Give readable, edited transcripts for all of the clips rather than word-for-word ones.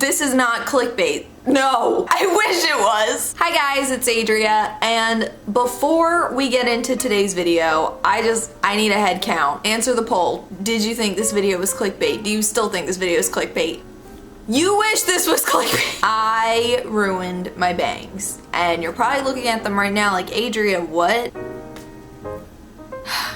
This is not clickbait. No, I wish it was. Hi guys, it's Adria, and before we get into today's video, I need a head count. Answer the poll. Did you think this video was clickbait? Do you still think this video is clickbait? You wish this was clickbait. I ruined my bangs, and you're probably looking at them right now like, Adria, what?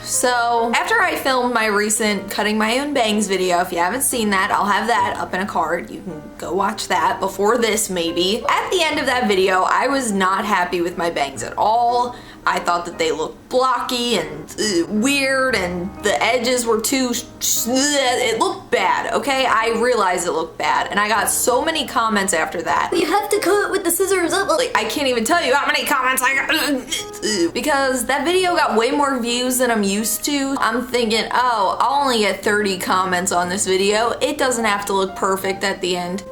So after I filmed my recent cutting my own bangs video, if you haven't seen that, I'll have that up in a card. You can go watch that before this maybe. At the end of that video, I was not happy with my bangs at all. I thought that they looked blocky and weird, and the edges were too, it looked bad, okay? I realized it looked bad, and I got so many comments after that. You have to cut it with the scissors up. Like, I can't even tell you how many comments I got. Because that video got way more views than I'm used to. I'm thinking, oh, I'll only get 30 comments on this video. It doesn't have to look perfect at the end.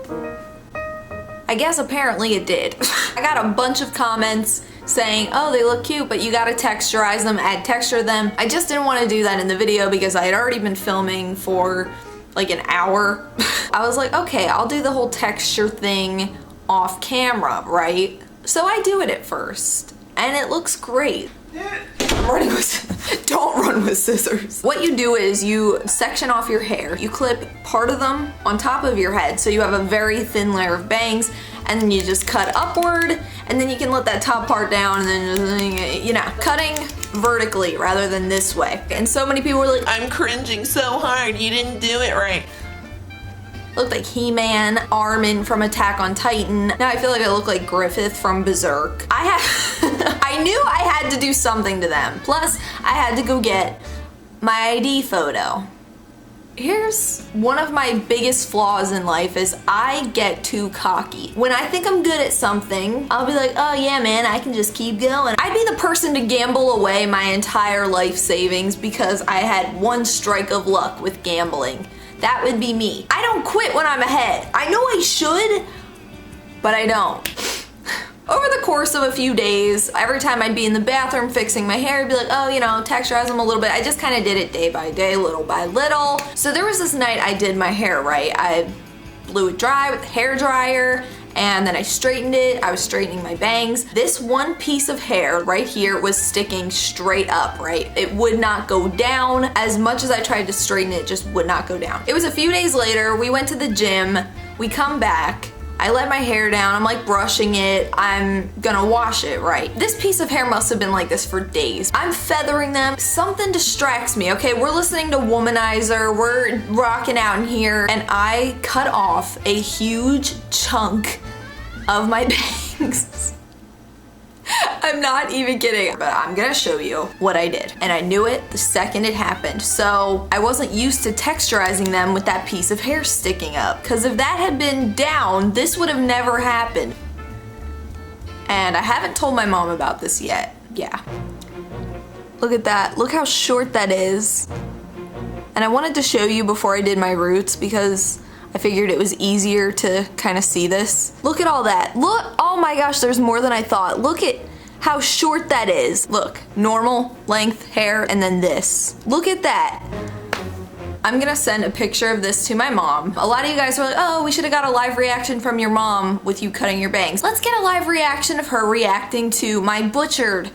I guess apparently it did. I got a bunch of comments saying, oh, they look cute, but you gotta texturize them, add texture to them. I just didn't want to do that in the video because I had already been filming for like an hour. I was like, okay, I'll do the whole texture thing off camera, right? So I do it at first, and it looks great. I'm running with, don't run with scissors. What you do is you section off your hair. You clip part of them on top of your head so you have a very thin layer of bangs, and then you just cut upward, and then you can let that top part down, and then, you know, cutting vertically rather than this way. And so many people were like, I'm cringing so hard, you didn't do it right. Looked like He-Man, Armin from Attack on Titan. Now I feel like I look like Griffith from Berserk. I knew I had to do something to them. Plus, I had to go get my ID photo. Here's one of my biggest flaws in life is I get too cocky. When I think I'm good at something, I'll be like, oh yeah man, I can just keep going. I'd be the person to gamble away my entire life savings because I had one strike of luck with gambling. That would be me. I don't quit when I'm ahead. I know I should, but I don't. Over the course of a few days, every time I'd be in the bathroom fixing my hair, I'd be like, oh, you know, texturize them a little bit. I just kind of did it day by day, little by little. So there was this night I did my hair right. I blew it dry with the hair dryer, and then I straightened it. I was straightening my bangs. This one piece of hair right here was sticking straight up, right? It would not go down. As much as I tried to straighten it, it just would not go down. It was a few days later, we went to the gym, we come back, I let my hair down, I'm like brushing it, I'm gonna wash it, right? This piece of hair must have been like this for days. I'm feathering them, something distracts me, okay? We're listening to Womanizer, we're rocking out in here, and I cut off a huge chunk of my bangs. I'm not even kidding, but I'm gonna show you what I did. And I knew it the second it happened. So I wasn't used to texturizing them with that piece of hair sticking up. Because if that had been down, this would have never happened. And I haven't told my mom about this yet. Yeah. Look at that. Look how short that is. And I wanted to show you before I did my roots because I figured it was easier to kind of see this. Look at all that. Look, oh my gosh, there's more than I thought. Look at how short that is. Look, normal length hair and then this. Look at that. I'm gonna send a picture of this to my mom. A lot of you guys were like, oh, we should have got a live reaction from your mom with you cutting your bangs. Let's get a live reaction of her reacting to my butchered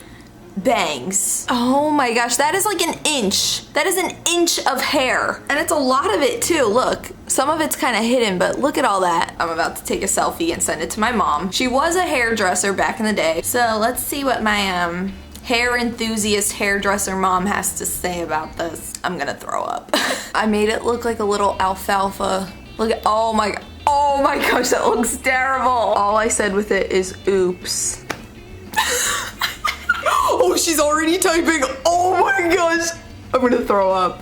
bangs. Oh my gosh, that is like an inch. That is an inch of hair. And it's a lot of it too. Look, some of it's kind of hidden, but look at all that. I'm about to take a selfie and send it to my mom. She was a hairdresser back in the day. So let's see what my hair enthusiast hairdresser mom has to say about this. I'm gonna throw up. I made it look like a little alfalfa. Look at, oh my gosh, that looks terrible. All I said with it is oops. Oh, she's already typing. Oh my gosh. I'm gonna throw up.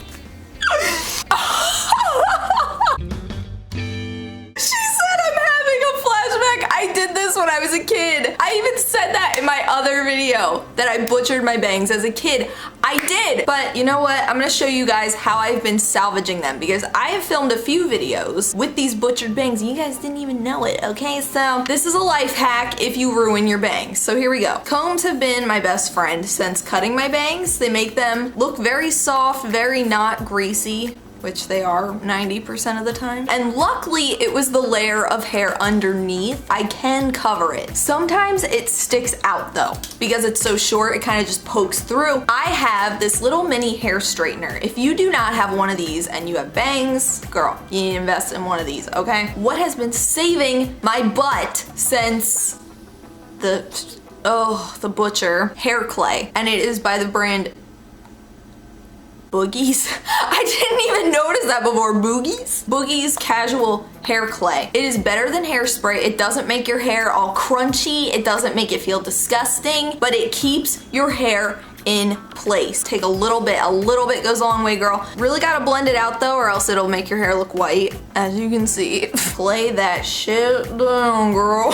She said I'm having a flashback. I did this when I was a kid. I even said that in my other video that I butchered my bangs as a kid. I did. But you know what? I'm gonna show you guys how I've been salvaging them because I have filmed a few videos with these butchered bangs and you guys didn't even know it, okay? So this is a life hack if you ruin your bangs. So here we go. Combs have been my best friend since cutting my bangs. They make them look very soft, very not greasy. which they are 90% of the time. And luckily it was the layer of hair underneath. I can cover it. Sometimes it sticks out though, because it's so short, it kind of just pokes through. I have this little mini hair straightener. If you do not have one of these and you have bangs, girl, you need to invest in one of these, okay? What has been saving my butt since the Butcher hair clay, and it is by the brand Boogies. I didn't even notice that before. Boogies Casual Hair Clay. It is better than hairspray. It doesn't make your hair all crunchy. It doesn't make it feel disgusting, but it keeps your hair in place. Take a little bit goes a long way, girl. Really gotta blend it out though, or else it'll make your hair look white. As you can see, play that shit down, girl.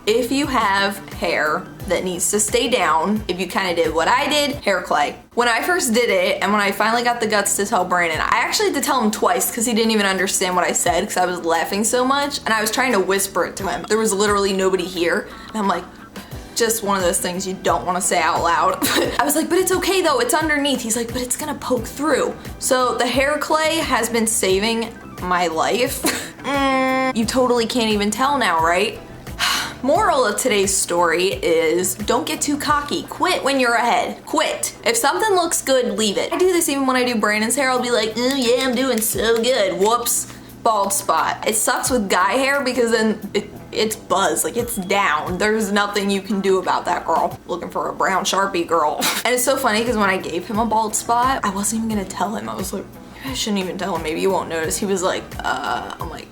If you have hair that needs to stay down, if you kind of did what I did, hair clay. When I first did it, and when I finally got the guts to tell Brandon, I actually had to tell him twice because he didn't even understand what I said because I was laughing so much, and I was trying to whisper it to him. There was literally nobody here, and I'm like, just one of those things you don't want to say out loud. I was like, but it's okay though, it's underneath. He's like, but it's gonna poke through. So the hair clay has been saving my life. You totally can't even tell now, right? Moral of today's story is don't get too cocky. Quit when you're ahead. Quit. If something looks good, leave it. I do this even when I do Brandon's hair. I'll be like, oh yeah, I'm doing so good. Whoops, bald spot. It sucks with guy hair because then it's buzz, like it's down. There's nothing you can do about that, girl. Looking for a brown Sharpie, girl. And it's so funny because when I gave him a bald spot, I wasn't even gonna tell him. I was like, I shouldn't even tell him, maybe you won't notice. He was like, I'm like,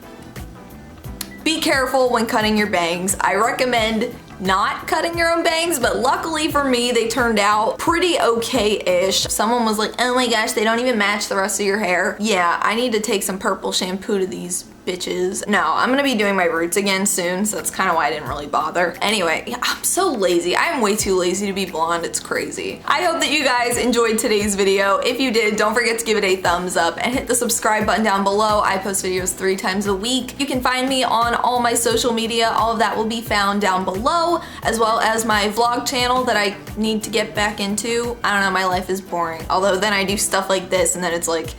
be careful when cutting your bangs. I recommend not cutting your own bangs, but luckily for me, they turned out pretty okay-ish. Someone was like, oh my gosh, they don't even match the rest of your hair. Yeah, I need to take some purple shampoo to these bitches. No, I'm gonna be doing my roots again soon, so that's kind of why I didn't really bother. Anyway, yeah, I'm so lazy. I'm way too lazy to be blonde. It's crazy. I hope that you guys enjoyed today's video. If you did, don't forget to give it a thumbs up and hit the subscribe button down below. I post videos 3 times a week. You can find me on all my social media. All of that will be found down below, as well as my vlog channel that I need to get back into. I don't know, my life is boring. Although then I do stuff like this and then it's like,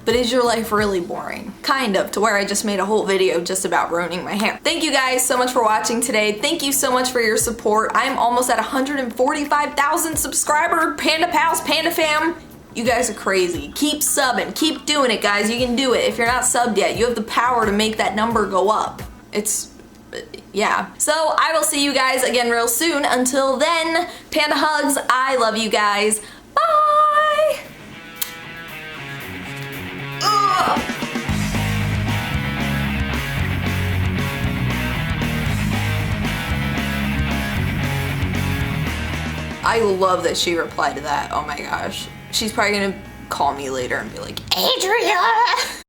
but is your life really boring? Kind of, to where I just made a whole video just about ruining my hair. Thank you guys so much for watching today. Thank you so much for your support. I'm almost at 145,000 subscribers. Panda Pals, Panda Fam. You guys are crazy. Keep subbing, keep doing it, guys. You can do it. If you're not subbed yet, you have the power to make that number go up. Yeah. So I will see you guys again real soon. Until then, Panda hugs. I love you guys. Bye. Ugh. I love that she replied to that. Oh my gosh. She's probably gonna call me later and be like, Adria!